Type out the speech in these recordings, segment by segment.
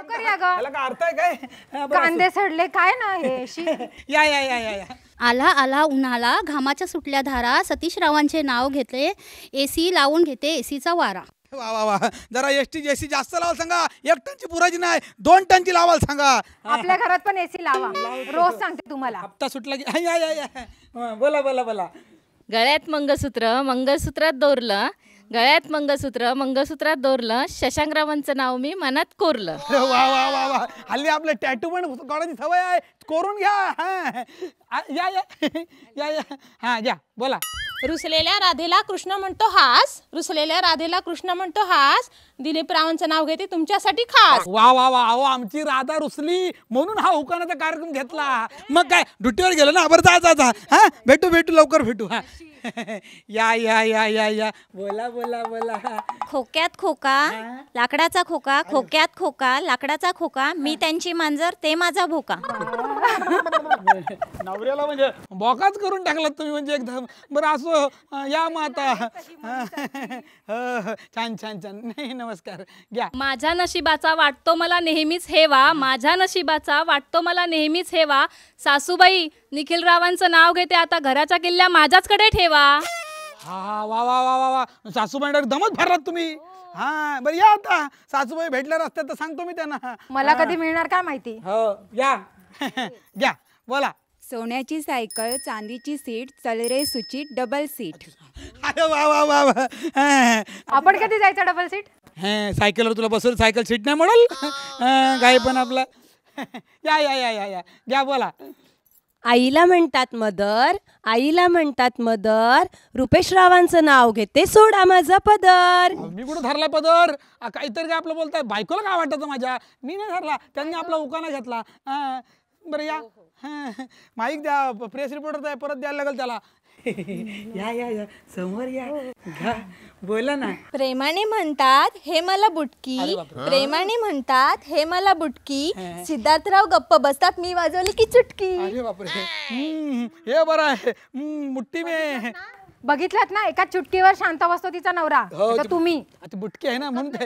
लवकर या ग. त्याला काय अर्थ आहे काय? हा, बरं, कांदे सडले काय ना हे शी. या या या या या. आला आला उन्हाला घामाच्या सुटल्या धारा सतीशरावांचे नाव घेतले एसी लावून घेते एसीचा वारा. वा वा वा, जरा एसटी जेसी जास्त लावायला सांगा. 1 टनची पुरायची नाही, 2 टनची लावायला सांगा. आपल्या घरात पण एसी लावा, रोज सांगते तुम्हाला. हप्ता सुटला की या या या. बोला बोला बोला. गळ्यात मंगळसूत्र मंगळसूत्रात दोरलं, गळ्यात मंगळसूत्र मंगळसूत्रात दोरलं, शशांकरावांचं नाव मी मनात कोरलं. वा वा वा वा, हल्ली आपले टॅटू पण काढायची सवय आहे, करून घ्या. हा या या या या. हा या बोला. रुसलेल्या राधेला कृष्ण म्हणतो हास, रुसलेल्या राधेला कृष्ण म्हणतो हास, दिलीप रावांचं नाव घेते तुमच्यासाठी खास. वा वा वा, अहो आमची राधा रुसली म्हणून हा हुकानाचा कार्यक्रम घेतला. मग काय ड्युटीवर गेलो ना, बरं जा जा जा. हा भेटू भेटू लवकर भेटू. हा या या या या या. बोला बोला बोला. खोक्यात खोका लाकडाचा खोका, खोक्यात खोका लाकडाचा खोका, मी त्यांची मांजर ते माझा भोका. नवऱ्याला म्हणजे बॉकाच करून टाकलात तुम्ही म्हणजे एकदम. बरं असो, या मग आता. छान छान छान. नाही नमस्कार घ्या. माझ्या नशिबाचा वाटतो मला नेहमीच हेवा, माझ्या नशिबाचा वाटतो मला नेहमीच हेवा, सासूबाई निखिलरावांचं नाव घेते आता घराच्या किल्ल्या माझ्याचकडे ठेवा. हा वा वा वा वा वा, सासूबाई दमच भरलात तुम्ही. हा बरं या आता. सासूबाई भेटल्या रस्त्यात तर सांगतो मी त्यांना. मला कधी मिळणार काय माहिती. हो या. घ्या बोला. सोन्याची सायकल चांदीची सीट चल रे सुचित डबल सीट. अरे वा वा वा वा. आपण कधी जायचं डबल सीट. सायकलवर तुला बसवलं, सायकल सीट नाही म्हणल काय पण आपला. या या या या या. घ्या बोला. आईला म्हणतात मदर, आईला म्हणतात मदर, रुपेश रावांचं नाव घेते सोडा माझा पदर. मी कुठं धरला पदर? काहीतरी काय आपलं बोलताय. बायकोला काय वाटतं माझ्या? मी नाही धरला, त्यांनी आपला उकाना घेतला. बरं या. माईक द्या, प्रेस रिपोर्टर आहे, परत द्यायला लागेल त्याला. या या या समोर या. घ्या बोला ना. प्रेमाने म्हणतात हे मला बुटकी, प्रेमाने म्हणतात हे मला बुटकी, सिद्धार्थराव गप्प बसतात मी वाजवली की चुटकी. अरे बापरे. हे बरं आहे. मुट्ठी में बघितलात ना, एका चुटकीवर शांत बसतो तिचा नवरा. तर तुम्ही आता बुटकी आहे ना म्हणून ते.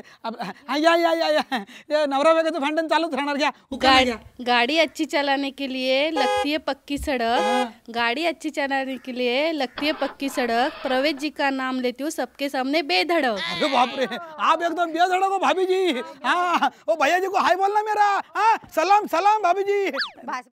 या या या या. नवरा वेगाचं भांडण चालूच राहणार. घ्या उकाना घ्या. गाड़ी अच्छी चलाने के लिए लगती है पक्की सड़क, गाड़ी अच्छी चलाने के लिए लगती है पक्की सड़क, प्रवेश जी का नाम लेती हूँ सबके सामने बेधड़क. अरे बाप रे, आप एकदम बेधड़क हो भाभी जी. हाँ ओ भैया जी को हाय बोलना मेरा. हाँ सलाम सलाम भाभी जी.